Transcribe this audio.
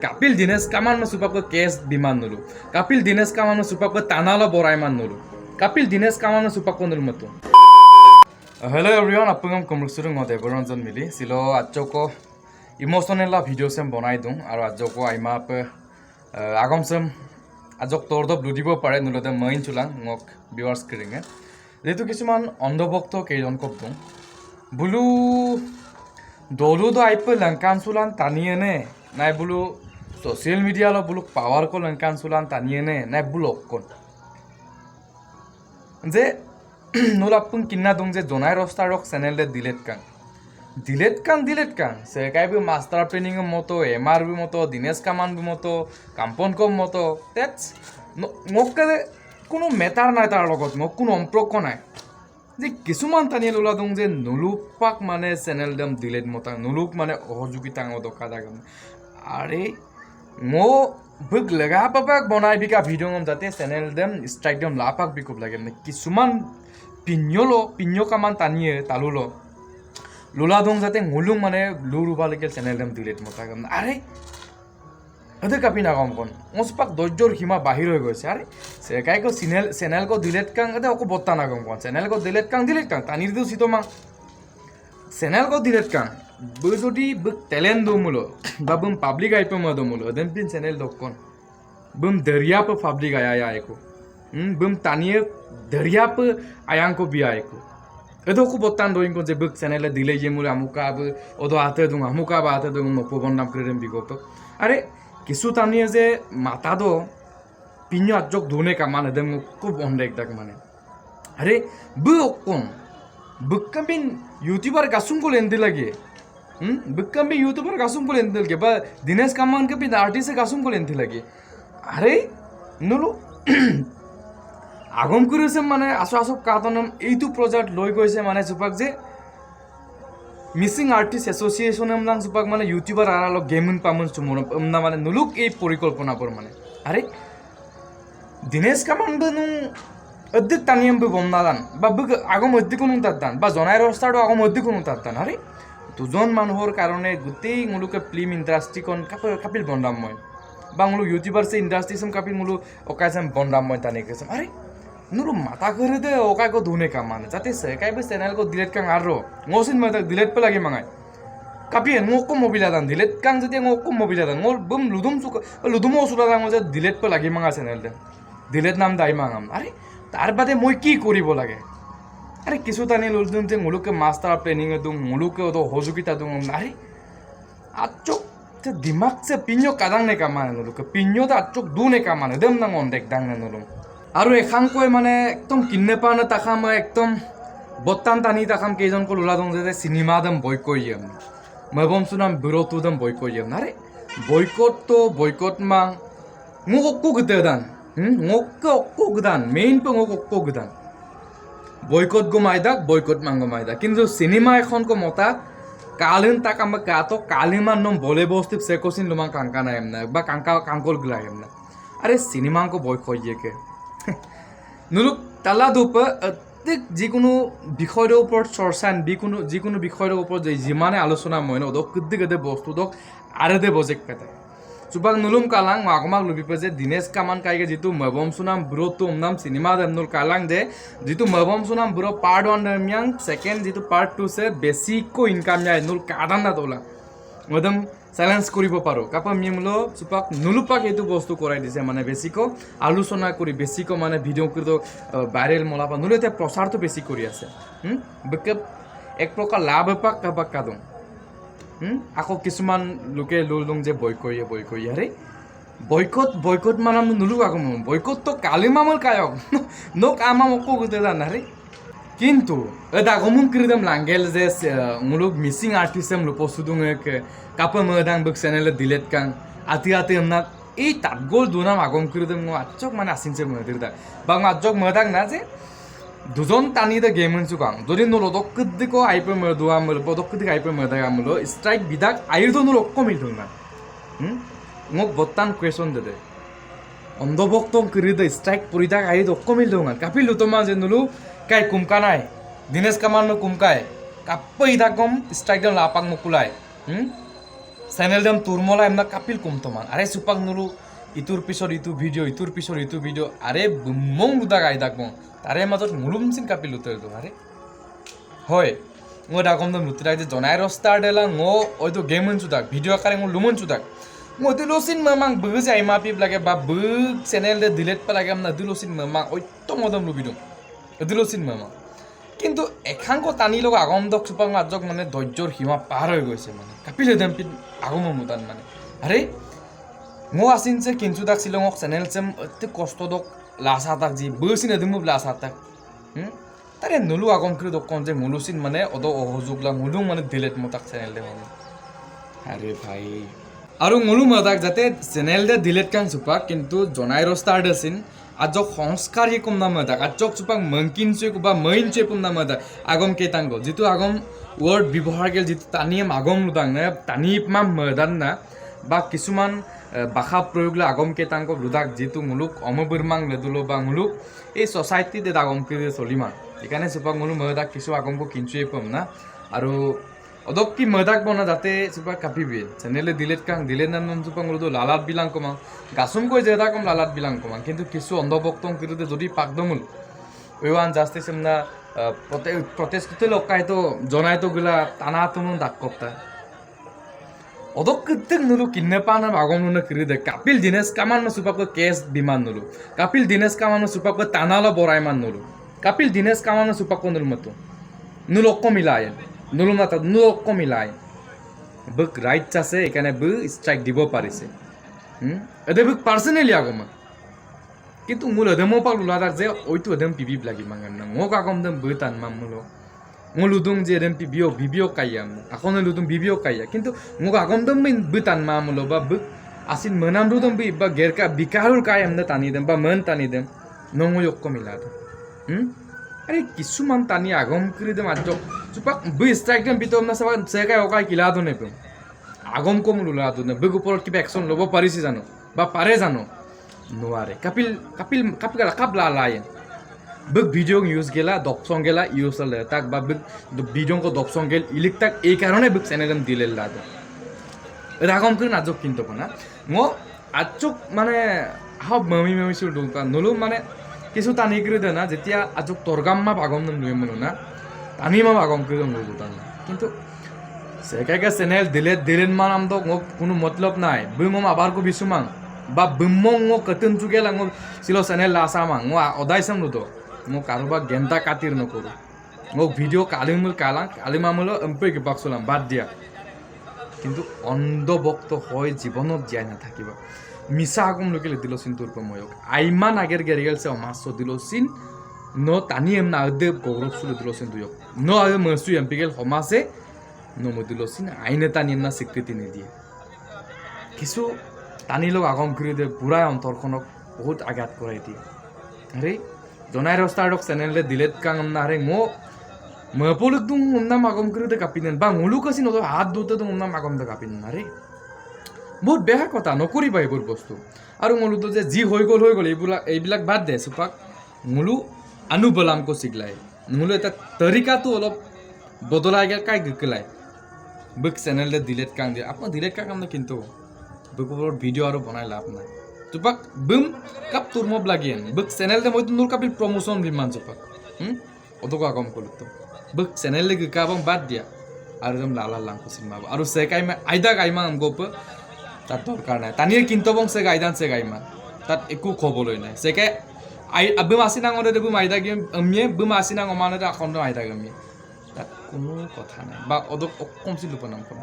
Kapil Dinesh kaman ma supap ko case biman nulu. Kapil Dinesh kaman ma supap ko tanala borai man nulu. Kapil Dinesh kaman ma supap ko nulu matu. Hello everyone, apungam komruksuru ngote boronjon mili. Silo achoko emotional la video sem bonai dung. Aro achoko aima pe agam sem ajok tordo bludibo pare nulu de main chulang ngok viewers keringe. Jetu kisuman ondobokto keijon kop dung. Bulu dolu do aipe langkan sulan taniye ne. Nai bulu social media lo buluk power ko langkan sulan taniye ne. Nai bulok kon. Je nulapun kinna dung je Jonai Rockstar Rock channel de delete kan se kai bi master training moto MR bi moto Dinesh Kaman bi moto Kampon kom moto that's ngokke কোনো matter নাই তাৰ লগত মোক কোনো সম্পৰ্ক নাই যে কিছুমান টানিয়ে লোলা দং যে নুলুপাক মানে চেনেল দম ডিলেট মতা নুলুক মানে অহযোগিতা দকা দাগম আরে মো বুক লগা পাপাক বনাই বিকা ভিডিও গম যাতে চেনেল দম স্ট্রাইক দম লাপাক বিকুব লাগে মানে কিছুমান পিඤ্ঞো কামান টানিয়ে তালুলো লোলা দং যাতে মুলুং মানে লুরুবা লাগে চেনেল দম ডিলেট মতা গম আরে अदे कापी ना कम कोन ओसपाक दज्जोर हिमा बाहिर हो गयसे अरे से काय को चैनल को डिलीट कांग अदे ओको बत्ता ना कम कोन चैनल को डिलीट कांग तानिर दु सितो मा चैनल को डिलीट कांग बो जदि बो टैलेंट दो मुलो बा बम पब्लिक आइपो म दो मुलो देन पिन चैनल दो कोन बम दरिया पे पब्लिक आया आएको बम तानिए दरिया पे आयांग को बिया आएको एदो को बत्तान दोइन को जे बक चैनल डिले जे मुलो अमुका अब ओदो आते दुंगा अमुका बा आते दुंगा मपो बन्नाम करम बिगो तो अरे কিছু টানিয়ে যে মাতা দো পিඤ্ঞো আজক ধুনে কামান এদম খুব অন্ডেক দাক মানে আরে বকন বককামিন ইউটিউবার গাসুম को लेंदे लगे बककामी यूट्यूबर गासुम को लेंदे लगे बा दिनेश कामान के भी आर्टिस्ट गासुम को लेंदे लगे আরে নুলু আগম করেছে মানে আসো কাতনম এইটু প্রজেক্ট লই গৈছে মানে সুপাক যে মিসিং আর্টিস্ট এসোসিয়েশন আমলাং সুপাক মানে ইউটিউবার আরালো গেমিং পামন সুমন আমনা মানে নুলুক এই পরিকল্পনা পর মানে আরে দিনেশ কামান বনু অদ্দিক তানিয়াম বি বমনাদান বা বগ আগম অদ্দিক কোন তাদান বা জনাই রস্তাড় আগম অদ্দিক কোন তাদান আরে দুজন মানুহৰ কাৰণে গুটেই মুলুকে ফিল্ম ইন্ডাস্ট্রি কোন কাপিল বন্দাম মই বা মুলু ইউটিউবার সে ইন্ডাস্ট্রি সম কাপিল মুলু ওকাইছাম বন্দাম মই তানে কেছাম আরে नुरु माता करे दे ओकाय को धुने का माने जाते से काय बे चैनल को डिलीट कांग आरो ngosin ma tak डिलीट पे लगे मंगाय कापी ngoko मोबिला दान डिलीट कांग जदि ngoko मोबिला दान ngol बम लुदुम ओसुला दान जे डिलीट पे लगे मंगा चैनल दे डिलीट नाम दाई मांगाम अरे तार बादे মই কি কৰিব লাগে আরে কিছু তানি লুদুম যে মুলুকে মাস্টার প্ল্যানিং দুম মুলুকে ওদো হজুকিতা দুম আরে আচক যে দিমাগ से पिඤ্ঞো কাদাং নে কামানে নুলুকে পিඤ্ঞো দা আচক দুনে কামানে দেম না মন দেখ দাং নুলুম আৰু এখানকৈ মানে একদম কিন্নে পানে তাখাম একদম বত্তান টানি তাখাম কেইজন কল ওলা দং যে সিনেমা দম বয়কইয়াম মবম সুনাম বিরতু দম বয়কইয়াম আরে বয়কট মা মোক অক্কো গদান অক্কো গদান মেইন পং অক্কো গদান বয়কট গমাইদাক বয়কট মাংগমাইদা কিন্তু সিনেমা এখন কো মতা কালিন তাকাম কাতো কালিমান নম বলে বস্তিপ সেকোসিন লুমা কাঙ্কা নাইম না বা কাঙ্কা কাঙ্কল গলাইম না আরে সিনেমা কো বয়কইয়েকে নুলুক তালা দুপ যিকোনো বিষয়ৰ ওপৰত চৰ্চা যিকোনো বিষয়ৰ ওপৰত যিমানে আলোচনা মই নদে বস্তু দক আৰে দে বজেক পেতে চুপাক নুলুম কালাং আগমাক লুবিপে যে দিনেশ কামান কাইগে যিটো মবম সুনাম ব্ৰটো নাম সিনেমা দেমনুল কালাং দে যিটো মবম সুনাম ব্ৰ পাৰ্ট 1 দৰমিয়ান সেকেন্ড যিটো পাৰ্ট 2 সে বেসিকো ইনকাম যায় নুল কাদান না তোলা মদম সাইলেন্স কৰিব পাৰো কাপা মিমলো সুপাক নুলুপাক এটো বস্তু কৰাই দিছে মানে বেসিকো আলোচনা কৰি বেসিকো মানে ভিডিও কৰি ভাইৰাল মলাপা নুলতে প্ৰচাৰটো বেসি কৰি আছে বকপ এক প্ৰকাৰ লাভ পাক কাপা কাদম আকৌ কিছুমান লোকে লুলদং যে বয়কই আরে বয়কট মানাম নুলু আগম বয়কট তো কালিমামল কায়ক নো কামাম অকো গতে জানা রে কিন্তু এটা গমুম করিদম লাঙ্গেল যে মুলুক মিসিং আর্টিস্টম লুপসুদুং এক কাপ মদাং বক চ্যানেল ডিলিট কাং আতি আমনা এই তাগল দুনাম আগম করিদম আচক মানে আসিনছে মদিরদা বাং আচক মদাং না যে দুজন টানি দে গেমন সুকাং যদি নো লদকদিকো আইপে মদুয়া মল পদকদিক আইপে মদাগা মল স্ট্রাইক বিদাক আইরদো নো লক্কমিল দুনা মোক বত্তান কোয়েশন দে অন্ধভক্তং করি দে স্ট্রাইক পরিদাক আইদ অক্কমিল দুনা কাপিল লুতমা যে নুলু কাই কুমকা নাই দিনেশ কামান কুমকাই কাপ্পই দাকম স্ট্রাইক দম লাপাং মুকুলাই চেনেল দাম তুৰমলা এমনা কাপিল কুমতমান আৰে চুপাক নুলু ইটোৰ পিছত ইটো ভিডিঅ' আৰে মং দুটাক আইদাক মং তাৰে মাজত মুলুমচিন কাপিল উত্তৰটো আৰে হয় মই দাকম দম লুতিৰাক যে জনাই ৰস্তাৰ দেলা ওইটো গেম চুদাক ভিডিঅ' আকাৰে মোৰ লুমন চুদাক মই দিলোচিন মামাং বগৈ যে আইমা পিপ লাগে বা বগ চেনেল দে ডিলেট পেলাগে আমনা দিলোচিন মামাং অত্য মদম লুবিদম দিলোচিন মামাং কিন্তু এখাংক টানি লগ আগম দক চুপাক মাজক মানে ধৈৰ্যৰ সীমা পাৰ হৈ গৈছে মানে কাপিল হেদাম পিত আগম মুদান মানে আৰে মই আছিন যে কিঞ্চু দাক শ্বিলঙক চেনেল চেম অতি কষ্ট দক লাচা তাক যি বৈচিন এদিমু লাচা তাক তাৰে নলু আগম কৰি দক কন যে মুলুচিন মানে অদ অহযোগলা মুলুং মানে ডিলেট মতাক চেনেল দে মানে আৰে ভাই আৰু মলু মতাক যাতে চেনেল দে ডিলেট কাং চুপাক কিন্তু জনাই ৰস্তাৰ দেচিন আজক সংস্কাৰ হি কম নাম মতাক আজক চুপাক মংকিন চে বা মইন চে কম নাম মতাক আগম কেতাংগ যিটো আগম ৱৰ্ড ব্যৱহাৰ গেল যিটো টানিয়ে আগম লুদাং না টানি মাম মদান না বা কিছুমান ভাষা প্ৰয়োগলে আগম কেতাংক লুদাক যিটো মুলুক অমবিৰমাং লেদুলো বা মুলুক এই ছ'চাইটিতে আগম কৰি চলিমান সেইকাৰণে চুপাক মুলু মদাক কিছু আগমক কিঞ্চুয়ে পাম না আৰু অদক কি মদাক বনা যাতে চুপাক কাপিবি চেনেলে ডিলেট কাং ডিলেট নাম চুপাক মুলু লালাত বিলাং কমাং গাছুম কৈ জেদা কম লালাত বিলাং কমাং কিন্তু কিছু অন্ধভক্তং কিৰুতে যদি পাকদমুল ওয়ান জাস্টিস না প্রটেস্টতে লকাইতো জনাইতো গলা টানা তুমু দাক কপ্তা অদক কৃত্যক নুলু কিন্নেপান আগম নুনে কিরিদে কাপিল দিনেশ কামান সুপাক কেস বিমান নুলু কাপিল দিনেশ কামান সুপাক টানালো বরাইমান নুলু কাপিল দিনেশ কামান সুপাক নুল মতো নুলক মিলাই নুলু মাতা নুলক মিলাই বক রাইটস আছে এখানে ব স্ট্রাইক দিব পারিছে এদে বক পার্সোনালি আগম কিন্তু মূল এদমো পাক লুলাদাক যে ওইতো এদম পিবি লাগি মাঙ্গাম না মোক আগম দম বতান মাম মুলো লুদুং যে এদম ভিডিও কাইয়া এখন লুদুং ভিডিও কাইয়া কিন্তু মোক আগম দম বতান মাম মুলো বা বক আসিন মনাম রুদম বি বা গেরকা বিকারুর কায়াম না টানি দেম বা মন টানি দেম নঙ্গো যক্ক মিলাদ আরে কিছুমান টানি আগম করি দেম আজক চুপাক বি স্ট্রাইক দেম বিতম না সবা সেকাই ওকাই কিলাদো নেপম আগম কম লুলাদো নে বক উপর কিবা অ্যাকশন লব পারিছি জানো বা পারে জানো নোৱাৰে কাপিল কাপলা লাইন বক ভিডিও ইউজ গেলা দপসং গেলা ইউজ হলে তাক বা বক ভিডিও কো দপসং গেল ইলিক তাক এই কারণে বক চ্যানেলম দিলে লাদ রাগম করে নাজক কিন্তু না মো আজক মানে হাব মামি সুল দুকা নলু মানে কিছু টানি করে দে না যেতিয়া আজক তরগাম মা ভাগম নম লুই মনো না টানি মা ভাগম করে নলু দুতান কিন্তু সেকাকে চ্যানেল দিলেন মান আম তো কোনো মতলব নাই বইমম আবার কো বিসুমাং বা বিমং কতন চুগেলা ছিল চ্যানেল লাসামাং অদাই সাম লুতো কারোবা গেন্তা কাতির নকরো ভিডিও কালিমুল কালিমামুলো এমপে বাকসলাম বাদ দিয়া কিন্তু অন্ধভক্ত হয় জীবনত জীয়াই নাথাকিব মিছা আগম লুকিলে দিলচিন তোর ময়ক আইমান আগের গেরিগেলছে অমাস দিলচিন ন টানি এম না দে গৌরব সুলে দিলচিন দুয়ক ন আগে মসু এমপিগেল সমাসে নমু দিলচিন আইনে টানি এম না স্বীকৃতি নিদিয়ে কিছু টানি লোক আগম কৰি দিয়ে বুঢ়াই অন্তৰখনক বহুত আঘাত কৰাই দিয়ে আৰে জনাই ৰস্তাৰক চেনেলে ডিলেট কাং না আৰে মপলক তুম নাম আগম কৰি দে কাপিনেন বা মুলুক আছে নতো হাত দুতে তুম নাম আগম দে কাপিনেন আৰে বহুত বেয়া কথা নকৰিবা এইবোৰ বস্তু আৰু মুলুতো যে যি হৈ গ'ল এইবিলাক বাদ দে চুপাক মুলু আনু বলামকো শিকলাই মুলু এটা তৰিকাটো অলপ বদলাই গেল কাই গকলাই বক চেনেলে ডিলেট কাং দিয়ে আপোনাৰ ডিলেট কাং না কিন্তু বকুবৰ ভিডিও আৰু বনাই লাভ নাই চুপাক বুম কাপ তুরমব লাগিয়েন বক চ্যানেল দে মই নুর কাপিল প্রমোশন বিমান চুপাক অতক আগম করতো বক চ্যানেল লে কাবং বাদ দিয়া আর একদম লালা লাংকো সিনেমা আর সে কাইমা আইদা কাইমা আমগোপ তার দরকার নাই তানিয়ে কিন্তবং সে গাইদান সে গাইমা তাত একু খবলই নাই সে কাই আই বুম আসিনাং ওরে বুম আইদা গেম আমিয়ে বুম আসিনাং অমানে আখন আইদা গেমিয়ে তাত কোনো কথা নাই বা অদক কমছিল উপনাম কোন